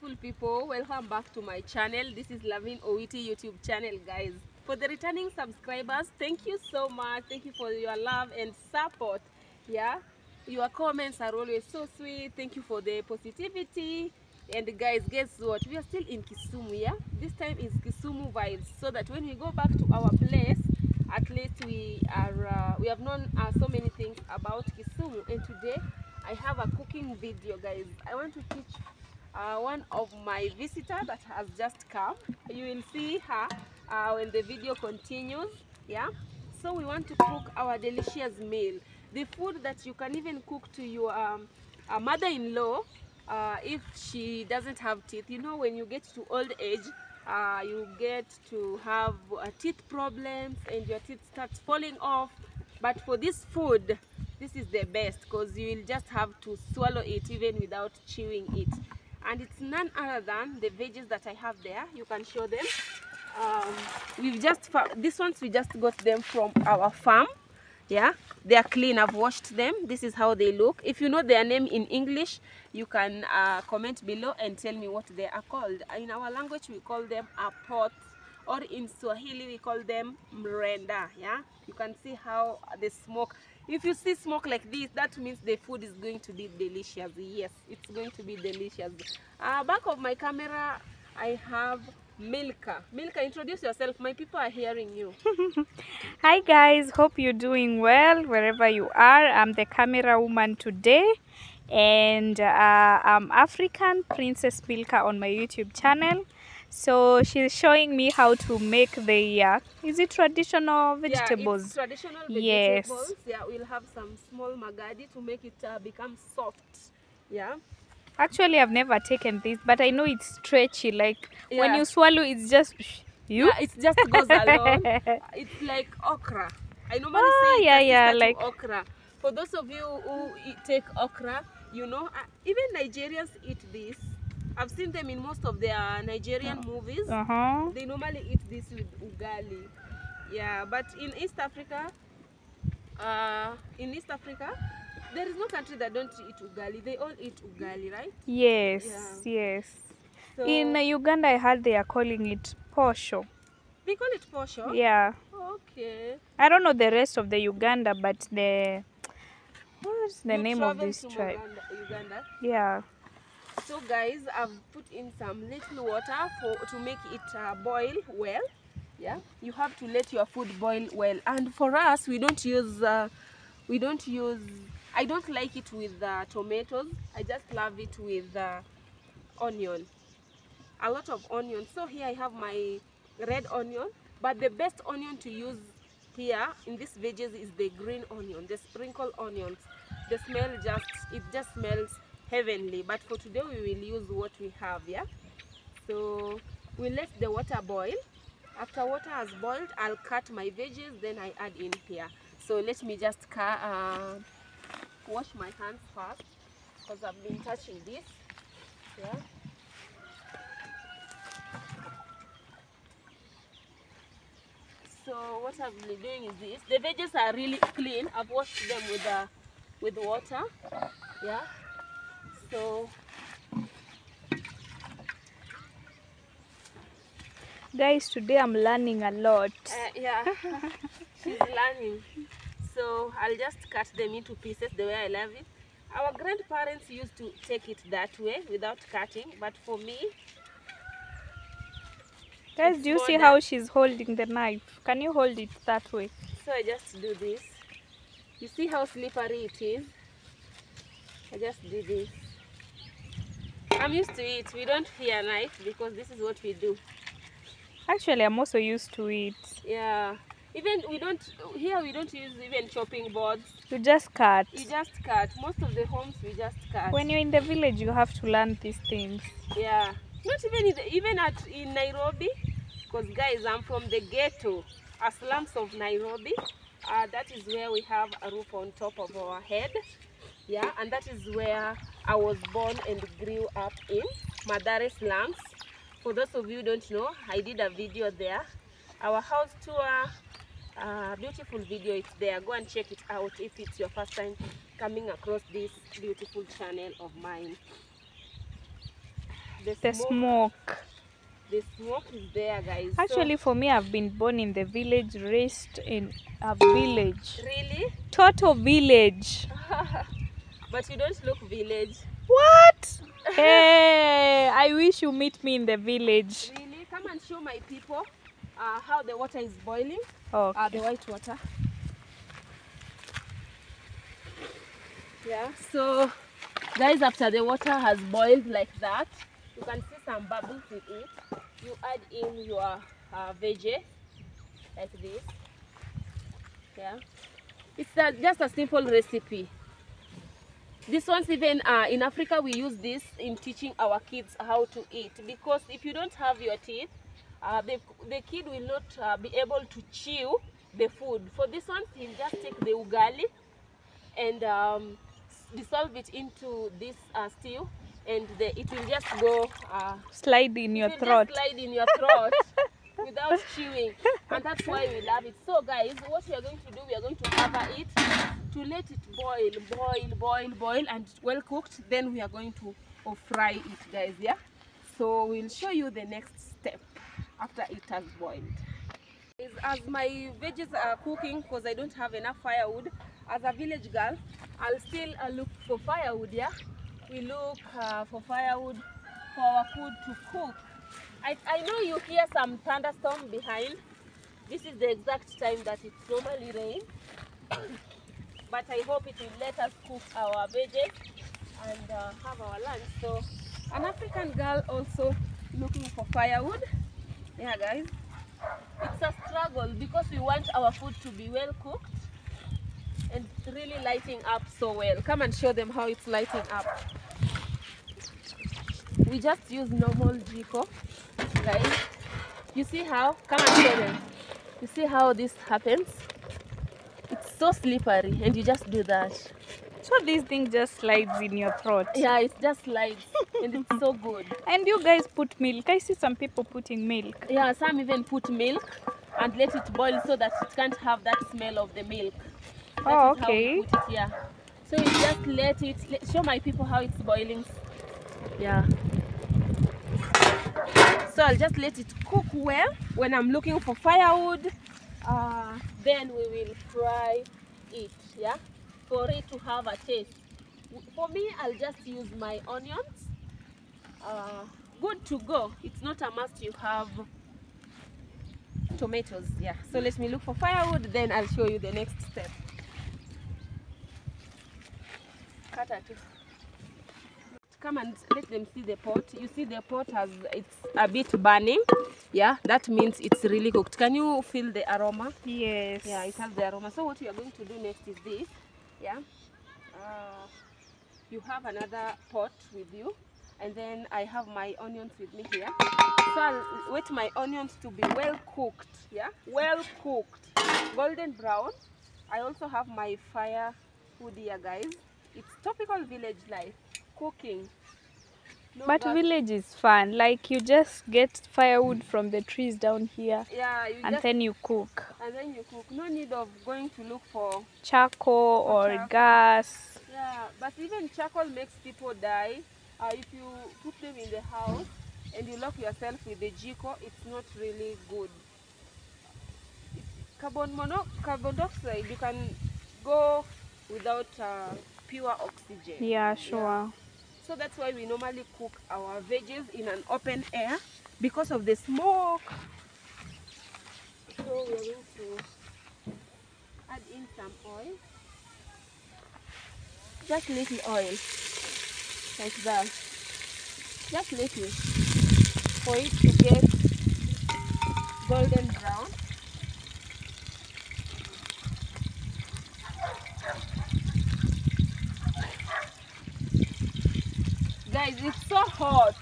beautiful people, welcome back to my channel. This is Lavin Owiti YouTube channel, guys. For the returning subscribers, thank you so much. Thank you for your love and support. Yeah, your comments are always so sweet. Thank you for the positivity. And guys, guess what, we are still in Kisumu. Yeah, this time is Kisumu vibes, so that when we go back to our place, at least we have known so many things about Kisumu. And today I have a cooking video, guys. I want to teach one of my visitor that has just come. You will see her when the video continues. Yeah, so we want to cook our delicious meal, the food that you can even cook to your mother-in-law if she doesn't have teeth. You know, when you get to old age, you get to have teeth problems and your teeth starts falling off. But for this food, this is the best, because you will just have to swallow it even without chewing it. And it's none other than the veggies that I have there. You can show them. These ones we just got them from our farm. Yeah, they are clean. I've washed them. This is how they look. If you know their name in English, you can comment below and tell me what they are called. In our language, we call them apot, or in Swahili we call them mrenda. Yeah, you can see how they smoke. If you see smoke like this, that means the food is going to be delicious. Yes, it's going to be delicious. Back of my camera, I have Milka. Milka, introduce yourself. My people are hearing you. Hi guys, hope you're doing well wherever you are. I'm the camera woman today, and I'm African Princess Milka on my YouTube channel. So she's showing me how to make the is it traditional vegetables? Yeah, it's traditional Yes. vegetables. Yeah, we'll have some small magadi to make it become soft. Yeah. Actually, I've never taken this, but I know it's stretchy. Like when Yeah. you swallow, it's just you. Yeah, it just goes along. It's like okra. I normally say it's a sister like to okra. For those of you who take okra, you know, even Nigerians eat this. I've seen them in most of their Nigerian movies. They normally eat this with ugali. Yeah, but in East Africa, there is no country that don't eat ugali. They all eat ugali, right? Yes, Yeah. yes. So, in Uganda, I heard they are calling it posho. they call it posho? Yeah. Okay. I don't know the rest of the Uganda, but what's the name of this tribe? Uganda. Yeah. So guys, I've put in some little water to make it boil well. Yeah, you have to let your food boil well. And for us, I don't like it with tomatoes. I just love it with onion, a lot of onion. So here I have my red onion, but the best onion to use here in this veggies is the green onion, the sprinkle onions. The smell just smells heavenly. But for today we will use what we have. Yeah, so we let the water boil. After water has boiled, I'll cut my veggies, then I add in here. So let me just wash my hands first, because I've been touching this. Yeah. So what I've been doing is this. The veggies are really clean. I've washed them with water. Yeah. So Guys, today I'm learning a lot. yeah, she's learning. So I'll just cut them into pieces the way I love it. Our grandparents used to take it that way without cutting, but for me, Guys, do you see how she's holding the knife? Can you hold it that way? So I just do this. You see how slippery it is? I just do this. I'm used to it. We don't fear knife because this is what we do. Actually, I'm also used to it. Yeah. Even we don't use even chopping boards. You just cut. You just cut. Most of the homes we just cut. When you're in the village, you have to learn these things. Yeah. Not even in Nairobi, because guys, I'm from the ghetto, slums of Nairobi. That is where we have a roof on top of our head. Yeah, and that is where I was born and grew up in Mathare slums. For those of you who don't know, I did a video there. Our house tour, beautiful video, it's there. Go and check it out if it's your first time coming across this beautiful channel of mine. The smoke. The smoke is there, guys. Actually, for me, I've been born in the village, raised in a village. Really? Total village. But you don't look village. What? Hey, I wish you meet me in the village. Really? Come and show my people how the water is boiling. Okay. The white water. Yeah, so guys, after the water has boiled like that, you can see some bubbles in it. You add in your veggie like this. Yeah, it's just a simple recipe. This one's even in Africa we use this in teaching our kids how to eat, because if you don't have your teeth, the kid will not be able to chew the food. For this one, he'll just take the ugali and dissolve it into this stew, and it will just go slide in your throat. Just slide in your throat without chewing, and that's why we love it. So guys, what we are going to do, we are going to cover it to let it boil, and well cooked. Then we are going to fry it, guys. Yeah, so we'll show you the next step after it has boiled. As my veggies are cooking, because I don't have enough firewood, as a village girl, I'll still look for firewood. Yeah, we look for firewood for our food to cook. I know you hear some thunderstorm behind. This is the exact time that it normally rains. But I hope it will let us cook our veggies and have our lunch. So an African girl also looking for firewood. Yeah, guys, it's a struggle because we want our food to be well cooked and really lighting up so well. Come and show them how it's lighting up. We just use normal jiko, guys. You see how? Come and show them. You see how this happens? It's so slippery, and you just do that. So this thing just slides in your throat. Yeah, it just slides, and it's so good. And you guys put milk. I see some people putting milk. Yeah, some even put milk and let it boil so that it can't have that smell of the milk. Oh, okay. Put it, yeah. So you just let it, show my people how it's boiling. Yeah. So I'll just let it cook well. When I'm looking for firewood, then we will fry it, yeah, for it to have a taste. For me, I'll just use my onions. Good to go. It's not a must you have tomatoes. Yeah, so let me look for firewood, then I'll show you the next step. Cut it. Come and let them see the pot. You see the pot it's a bit burning. Yeah, that means it's really cooked. Can you feel the aroma? Yes. Yeah, it has the aroma. So what we are going to do next is this. Yeah, you have another pot with you, and then I have my onions with me here. So I'll wait my onions to be well cooked. Yeah, well cooked, golden brown. I also have my firewood here, guys. It's typical village life. Cooking. No, but village is fun. Like you just get firewood from the trees down here. Yeah, and then you cook. And then you cook. No need of going to look for charcoal or gas. Yeah, but even charcoal makes people die. If you put them in the house and you lock yourself with the jiko, it's not really good. Carbon dioxide, you can go without pure oxygen. Yeah, sure. Yeah. So that's why we normally cook our veggies in an open air, because of the smoke. So we're going to add in some oil. Just little oil, like that. Just little, for it to get golden brown. Guys, it's so hot.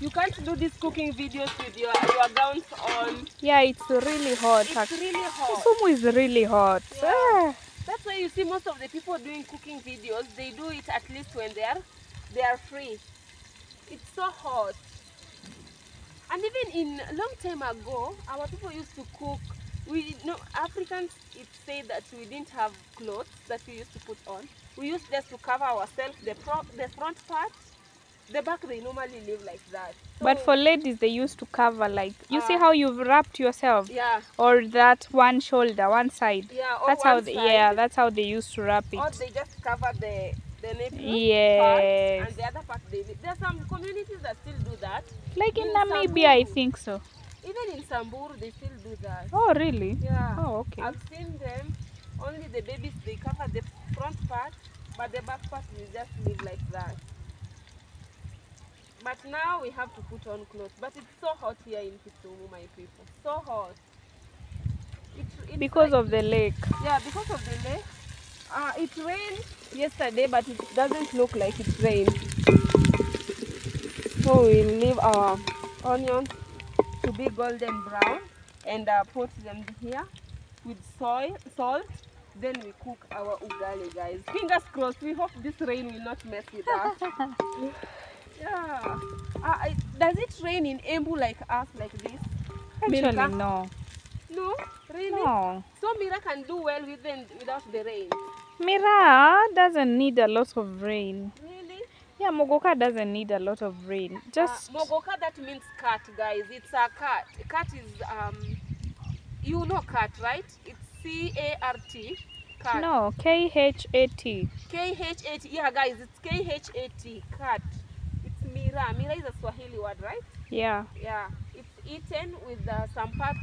You can't do these cooking videos with your gowns on. Yeah, it's really hot. It's really hot. Kisumu is really hot. Yeah. That's why you see most of the people doing cooking videos, they do it at least when they are free. It's so hot. And even in a long time ago, our people used to cook. We know Africans, it said that we didn't have clothes that we used to put on. We used just to cover ourselves, the front part. the back they normally live like that. So, But for ladies, they used to cover like, you see how you've wrapped yourself? yeah, Or that one shoulder, one side. yeah, or That's one how, side, that's how they used to wrap or it. they just cover the nipple part, Yes. and the other part they leave. There are some communities that still do that. Like in In Namibia, I Samburu. think so. Even in Samburu, they still do that. Oh, really? Yeah. Oh, okay. I've seen them. Only the babies, they cover the front part, but the back part will just leave like that. But now we have to put on clothes. But it's so hot here in Kisumu, my people. So hot. It's Because like, of the lake. yeah, because of the lake. It rained yesterday, but it doesn't look like it rained. So we'll leave our onions to be golden brown and put them here with salt. Then we cook our ugali, guys. Fingers crossed. We hope this rain will not mess with us. Yeah. Does it rain in Embu like us, like this? Actually, Milka? no. No, really? No. So Mira can do well without the rain. Mira doesn't need a lot of rain. Really? Yeah, Mogoka doesn't need a lot of rain. Just Mogoka, that means cat, guys. It's a cat. Cat is you know cat, right? It's C-A-R-T. Cat. no, K-H-A-T. K-H-A-T. Yeah, guys, it's K-H-A-T. Cat. It's Mira. Mira is a Swahili word, right? Yeah. Yeah. It's eaten with some parts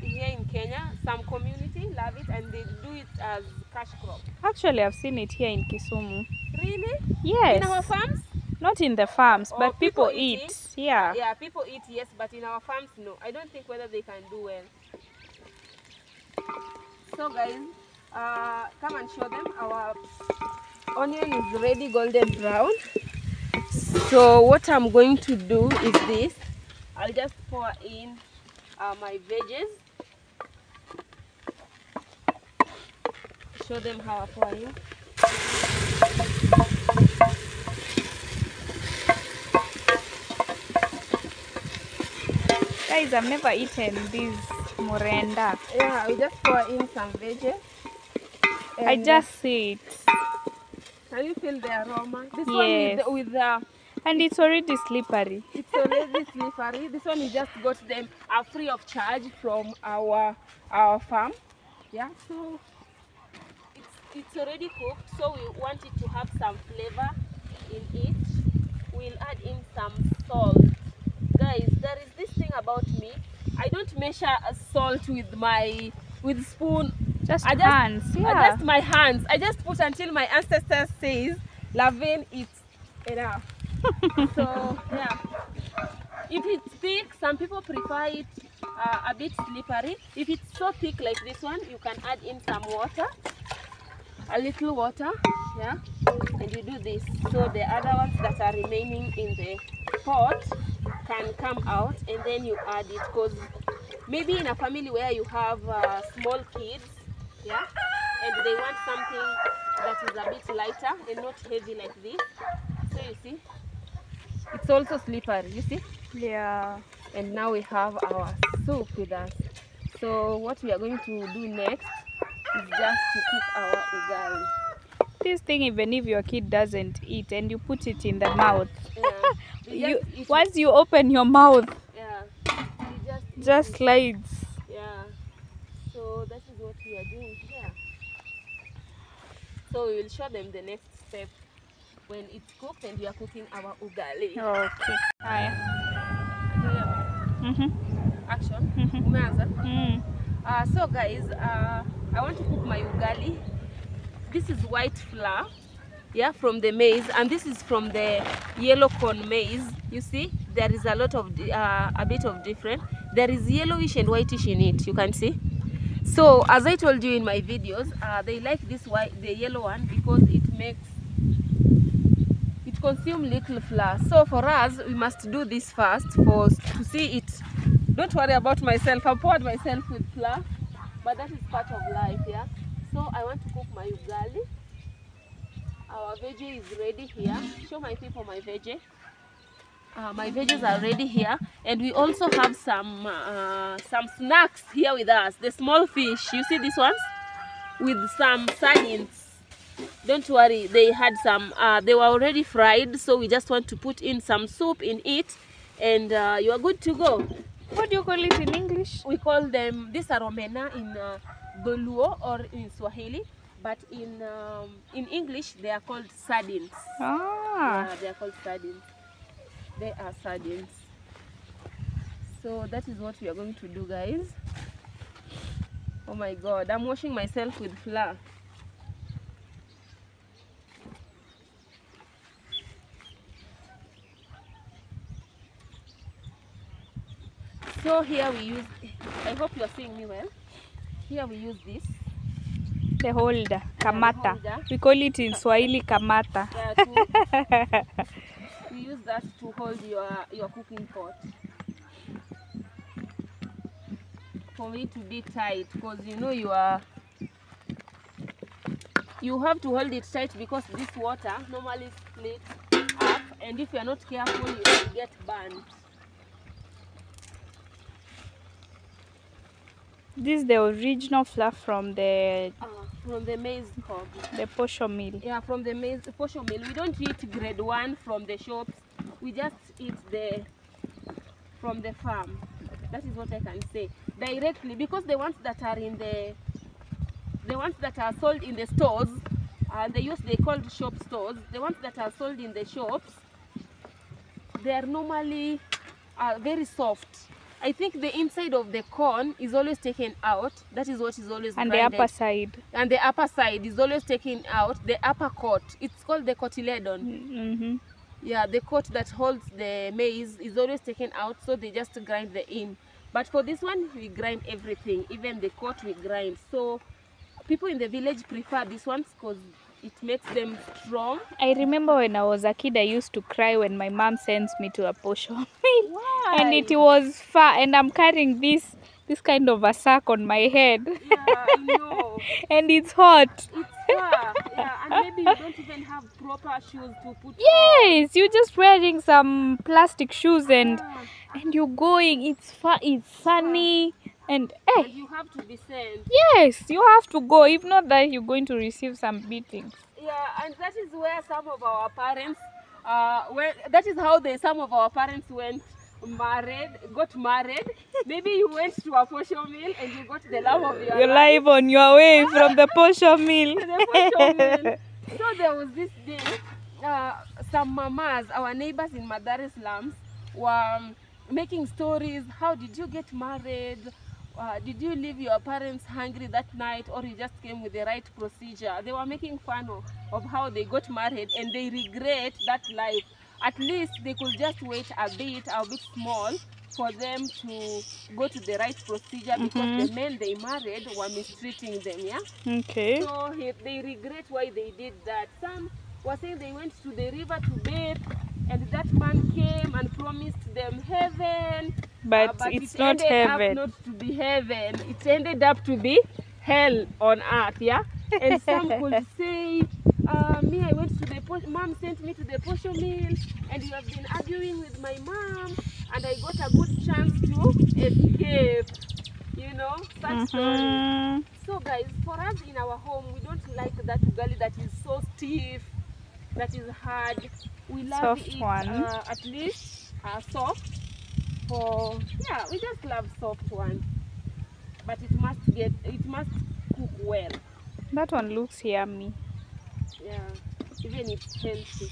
here in Kenya. Some community love it and they do it as cash crop. Actually, I've seen it here in Kisumu. Really? Yes. In our farms? Not in the farms, Oh, but people eat eat. it? Yeah. Yeah, people eat, yes, but in our farms, no. I don't think whether they can do well. So guys, come and show them. Our onion is ready golden brown. So what I'm going to do is this. I'll just pour in my veggies. Show them how I pour in. Guys, I've never eaten this morenda. Yeah, we just pour in some veggies. I just see it. Can you feel the aroma? This Yes. one with the And it's already slippery. it's already slippery. This one we just got them free of charge from our farm. Yeah, so it's already cooked. So we want it to have some flavor in it. We'll add in some salt. Guys, there is this thing about me. I don't measure salt with spoon. Just I hands. Yeah. just my hands. I just put until my ancestors says, Lavin, it's enough. So yeah, if it's thick, some people prefer it a bit slippery. If it's so thick like this one, you can add in some water, a little water, yeah, and you do this. So the other ones that are remaining in the pot can come out, and then you add it. Because maybe in a family where you have small kids, yeah, and they want something that is a bit lighter and not heavy like this. So you see, it's also slippery, you see? Yeah. And now we have our soup with us. So what we are going to do next is just to cook our ugali. This thing, even if your kid doesn't eat and you put it in the mouth, Yeah. once you open your mouth, Yeah. You just slides. yeah. So that is what we are doing here. So we will show them the next step when it's cooked and we are cooking our ugali. Okay. Haya. Action. Mhm. Umeanza? Mm. So guys, I want to cook my ugali. This is white flour, yeah, from the maize, and this is from the yellow corn maize. You see, there is a lot of a bit of different. There is yellowish and whitish in it. You can see. So as I told you in my videos, they like the yellow one because it consumes little flour. So for us, we must do this first to see it. Don't worry about myself. I poured myself with flour, but that is part of life, yeah. So I want to cook my ugali. Our veggie is ready here. Show my people my veggie. My veggies are ready here, and we also have some snacks here with us. The small fish, you see these ones, with some sardines. don't worry, they had some, they were already fried, so we just want to put in some soup in it, and you are good to go. What do you call it in English? We call them, these are omena in Dholuo or in Swahili, but in English they are called sardines. Ah. Yeah, they are called sardines. They are sardines. So that is what we are going to do, guys. Oh my God, I'm washing myself with flour. So here we use, I hope you are seeing me well. Here we use this. The holder, kamata. The holder. We call it in Swahili kamata. Yeah, we use that to hold your cooking pot. For it to be tight, because you know you have to hold it tight because this water normally splits up, and if you are not careful you will get burned. This is the original flour from the maize cob. The posho meal. Yeah, from the maize posho meal. We don't eat grade 1 from the shops. We just eat from the farm. That is what I can say directly, because the ones that are sold in the stores, and they called shop stores. The ones that are sold in the shops, they are normally very soft. I think the inside of the corn is always taken out. That is what is always and grinded. the upper side. And the upper side is always taken out. The upper coat, it's called the cotyledon. Mm-hmm. Yeah, the coat that holds the maize is always taken out, so they just grind the in. But for this one, we grind everything, even the coat we grind. So people in the village prefer this one because it makes them strong. I remember when I was a kid, I used to cry when my mom sends me to a posho meal. Why? And it was far, and I'm carrying this kind of a sack on my head. Yeah, I know. And it's hot. It's far. Yeah, and maybe you don't even have proper shoes to put Yes, you're just wearing some plastic shoes and on. you're going. It's far, it's sunny, and And you have to be sent. yes, you have to go. If not that, you're going to receive some beatings. Yeah, and that is where some of our parents, that is how some of our parents got married. Maybe you went to a posho meal and you got the love of your You're life. live on your way from the posho meal. The posho meal. So there was this day, some mamas, our neighbors in Mathare slums, were making stories. How did you get married? Did you leave your parents hungry that night, or you just came with the right procedure? They were making fun of how they got married, and they regret that life. At least they could just wait a bit small, for them to go to the right procedure, because the men they married were mistreating them. Yeah. Okay. So they regret why they did that. Some were saying they went to the river to bathe, and that man came and promised them heaven. But it's not heaven. Not to be heaven. It ended up to be hell on earth. Yeah. And some could say, me, I went to the mom sent me to the posho meal, and you have been arguing with my mom, and I got a good chance to escape. You know, such stories. So guys, for us in our home, we don't like that ugali that is so stiff, that is hard. We love Soft it one. at least soft. We just love soft one, but it must cook well. That one looks yummy. Yeah, even it's healthy.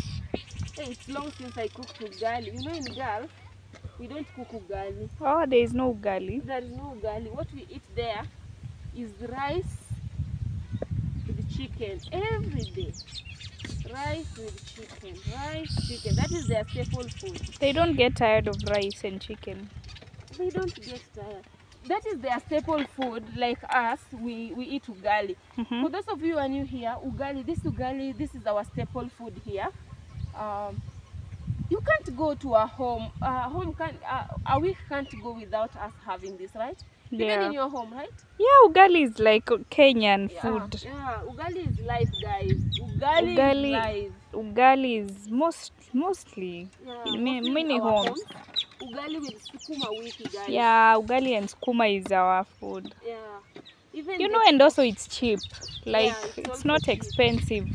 Hey, it's long since I cooked ugali. You know, in Gulf, we don't cook ugali. Oh, there is no ugali. There is no ugali. What we eat there is rice with chicken every day. Rice with chicken, chicken. That is their staple food. They don't get tired of rice and chicken. They don't get tired. That is their staple food. Like us, we eat ugali. For those of you who are new here, ugali, this is our staple food here. You can't go to a home. A week can't go without us having this, right? Yeah. Even in your home, right? Yeah, ugali is like Kenyan food. Yeah, ugali is life, guys. Ugali is life. Ugali is mostly in many homes. Ugali with sukuma wiki, guys. Yeah, ugali and sukuma is our food. Yeah. Even you know, and also it's cheap. Like it's it's also not cheap. expensive.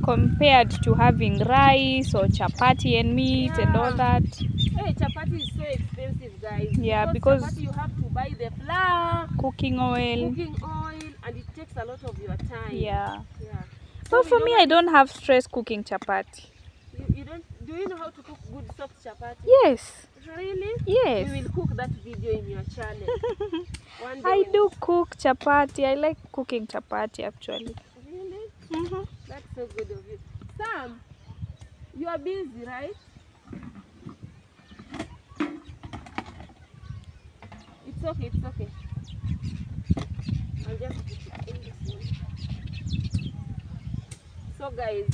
compared to having rice or chapati and meat and all that. Hey, chapati is so expensive, guys. Yeah, because chapati you have to buy the flour, cooking oil, and it takes a lot of your time. yeah. Yeah. So for me, I don't have stress cooking chapati. You don't? Do you know how to cook good soft chapati? Yes. Really? Yes. We will cook that video in your channel. One day I do cook chapati. I like cooking chapati actually. Really? That's so good of you. Sam, you are busy, right? It's okay, it's okay. I'll just put it in this one. So guys,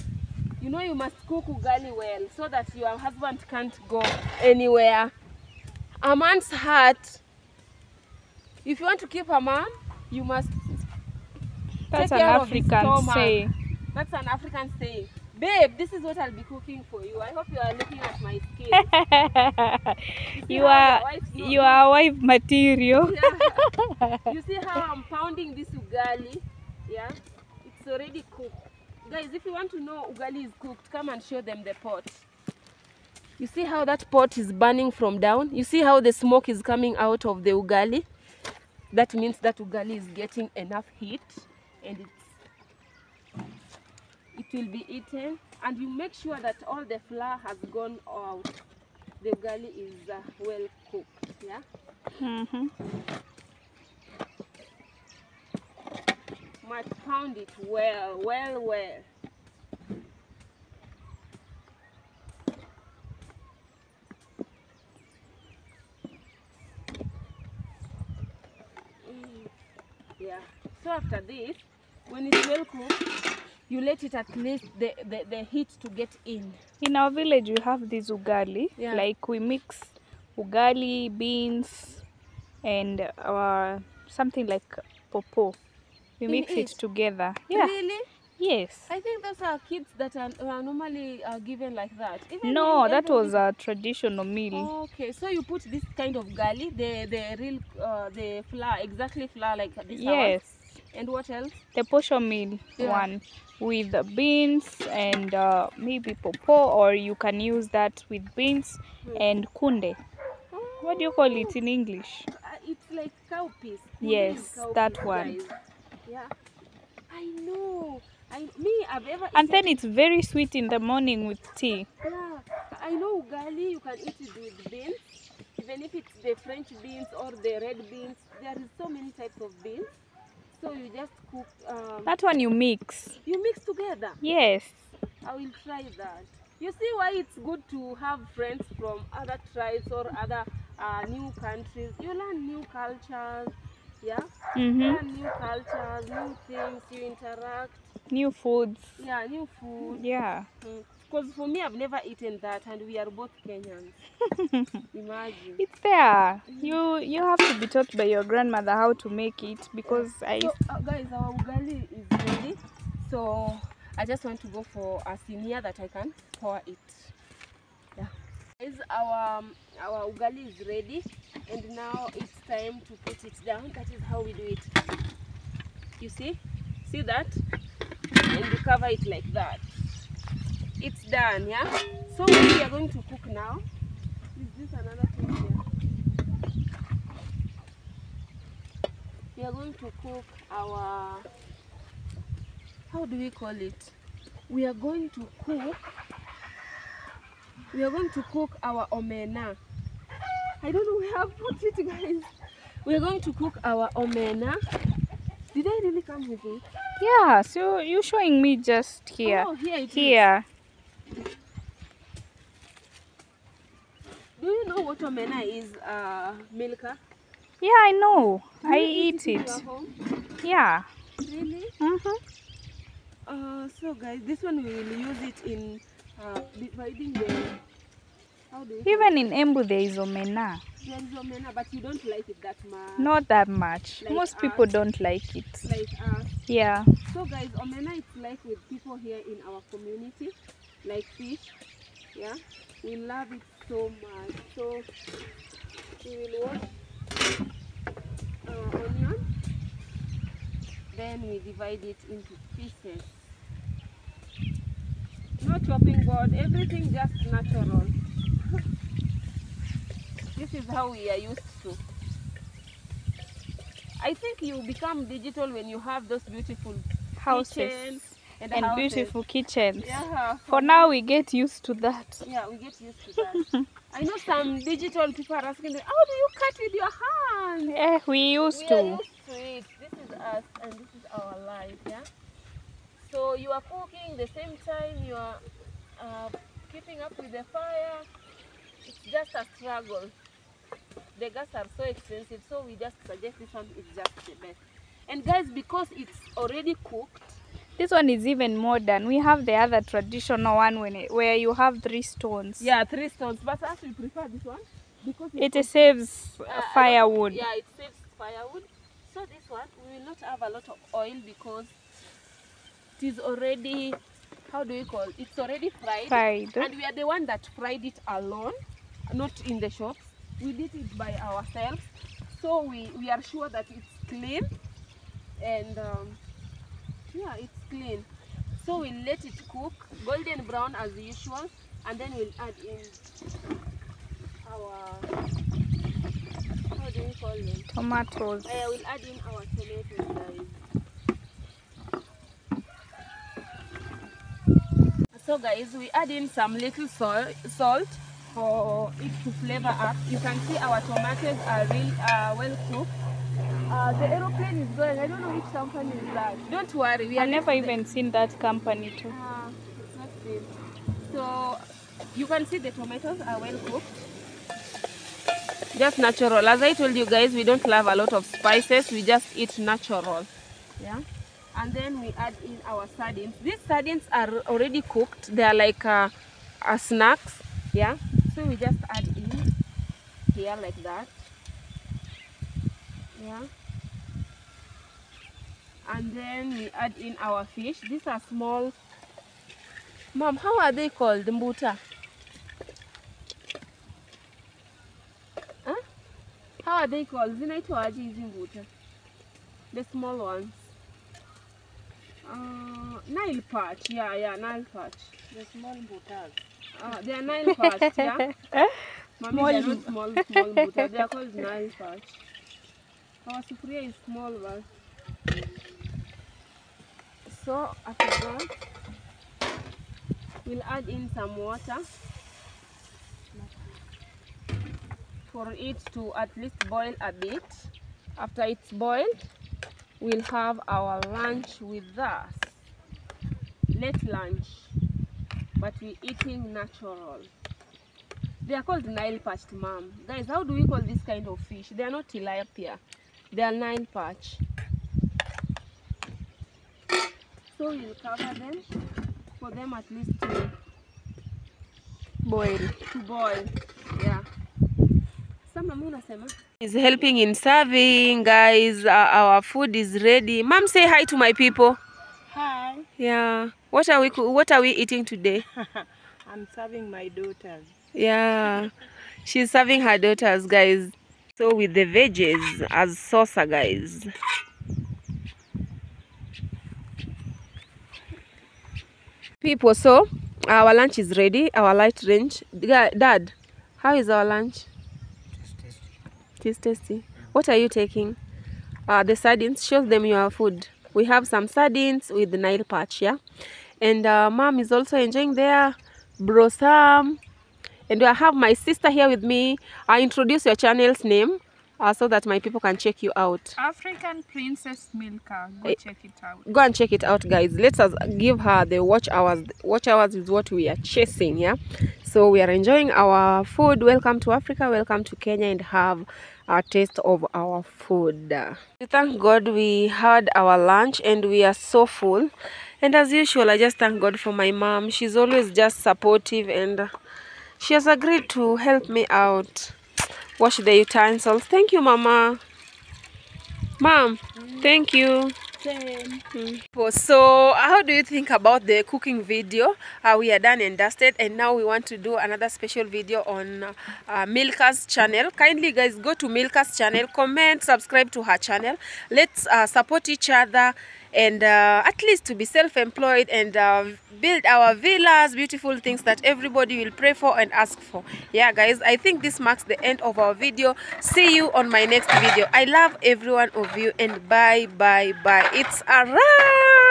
you know you must cook ugali well so that your husband can't go anywhere. A man's heart, if you want to keep a man, you must That's take an care of his African stomach. saying. That's an African saying. Babe, this is what I'll be cooking for you. I hope you are looking at my skin. You are wife material. Yeah. You see how I'm pounding this ugali? Yeah, it's already cooked. Guys, if you want to know ugali is cooked, come and show them the pot. You see how that pot is burning from down? You see how the smoke is coming out of the ugali? That means that ugali is getting enough heat and it will be eaten. And you make sure that all the flour has gone out. The ugali is well cooked, yeah? Must pound it well. Yeah. So after this, when it's well cooked, you let it at least the heat to get in. In our village, we have this ugali. Yeah. Like we mix ugali, beans, and something like popo. We mix it together. Yeah. Really? Yes. I think those are kids that are normally given like that. Even No, that was a traditional meal. Okay, so you put this kind of gali, the real the flour, exactly flour like this. Yes. And what else? The posho meal one with beans and maybe popo, or you can use that with beans and kunde. What do you call it in English? It's like cowpeas. Yes, Cowpeas, that one. guys. Yeah, I know. I've ever And eaten. then it's very sweet in the morning with tea. Yeah, I know ugali. You can eat it with beans, even if it's the French beans or the red beans. There is so many types of beans. So you just cook. That one you mix. You mix together. Yes. I will try that. You see why it's good to have friends from other tribes or other new countries. You learn new cultures, yeah? You learn new cultures, new things, you interact. New foods. Yeah, new food. Yeah. Because for me, I've never eaten that, and we are both Kenyans. Imagine. It's there. You have to be taught by your grandmother how to make it, because So, guys, our ugali is ready. So I just want to go for a sinia that I can pour it. Yeah. Guys, our ugali is ready, and now it's time to put it down. That is how we do it. You see that, and you cover it like that. It's done, yeah. So what we are going to cook now is this another thing here. We are going to cook our, how do we call it? We are going to cook our omena. I don't know where I've put it, guys. We are going to cook our omena. Did I really come with it? Yeah, so you're showing me just here. Oh, here it Here. Do you know what omena is, Milka? Yeah, I know. I eat in it. your home? Yeah. Really? So guys, this one we will use it in dividing the. How do you Even in Embu there is omena. There is omena, but you don't like it that much. Not that much. Like Most people us. don't like it. Like us. Yeah. So guys, omena is like with people here in our community, like fish. Yeah, we love it so much. So we will wash onion, then we divide it into pieces. No chopping board, everything just natural. This is how we are used to. I think you become digital when you have those beautiful Houses kitchens and houses. beautiful kitchens. Yeah, For now, we get used to that. yeah, we get used to that. I know some digital people are asking, how do you cut with your hand? Yeah, we used We to. are used to it. This is us and this is our life, yeah? So you are cooking, the same time you are keeping up with the fire. It's just a struggle. The gas are so expensive, so we just suggest this one is just the best. And guys, because it's already cooked, This one is even modern. We have the other traditional one where you have 3 stones. yeah, 3 stones, but I actually prefer this one because It saves firewood. Yeah, it saves firewood. So this one, we will not have a lot of oil because it is already, how do we call it? It's already fried. And we are the one that fried it alone, not in the shops. We did it by ourselves. So we are sure that it's clean. And yeah, it's clean. So we'll let it cook, golden brown as usual. And then we'll add in our, how do we call them? Tomatoes. We'll add in our tomatoes, guys. So guys, we add in some little salt for it to flavor up. You can see our tomatoes are really well cooked. The aeroplane is going. I don't know which company is that. Don't worry, I've never even seen that company too. It's not good. So you can see the tomatoes are well cooked. Just natural. As I told you guys, we don't love a lot of spices. We just eat natural. Yeah. And then we add in our sardines. These sardines are already cooked. They are like snacks. Yeah. So we just add in here like that. Yeah. And then we add in our fish. These are small. Mom, how are they called? Mbuta. Huh? How are they called? Zinaitwaje hizi mbuta? The small ones. Nile perch. Yeah, Nile perch. The small mbutas. They are Nile perch, yeah? Mommy, they are not small mbuta. They are called Nile perch. Our sufuria is small, but so after that, we'll add in some water for it to at least boil a bit. After it's boiled, we'll have our lunch with us. Late lunch, but we're eating natural. They are called Nile perch, mom. Guys, how do we call this kind of fish? They are not tilapia. They are Nile perch. So we'll cover them for them at least to boil. Yeah. Is helping in serving, guys. Our food is ready. Mom, say hi to my people. Hi. Yeah. What are we eating today? I'm serving my daughters. Yeah. She's serving her daughters, guys. So with the veggies as saucer, guys. People, so our lunch is ready. Our light range. Dad, how is our lunch? It's tasty. What are you taking? The sardines. Show them your food. We have some sardines with the Nile perch, yeah. And mom is also enjoying their bro Sam. And I have my sister here with me. I introduce your channel's name so that my people can check you out. African Princess Milka. Go check it out. Go and check it out, guys. Let's give her the watch hours. Watch hours is what we are chasing, yeah. So we are enjoying our food. Welcome to Africa. Welcome to Kenya, and have a taste of our food. Thank God we had our lunch and we are so full. And as usual, I just thank God for my mom. She's always just supportive, and she has agreed to help me out wash the utensils. Thank you, Mama. Mom, thank you. So how do you think about the cooking video? We are done and dusted, and now we want to do another special video on Milka's channel. Kindly guys, go to Milka's channel, comment, subscribe to her channel. Let's support each other and at least to be self-employed and build our villas, beautiful things that everybody will pray for and ask for. Yeah guys, I think this marks the end of our video. See you on my next video. I love every one of you, and bye bye bye. It's a wrap.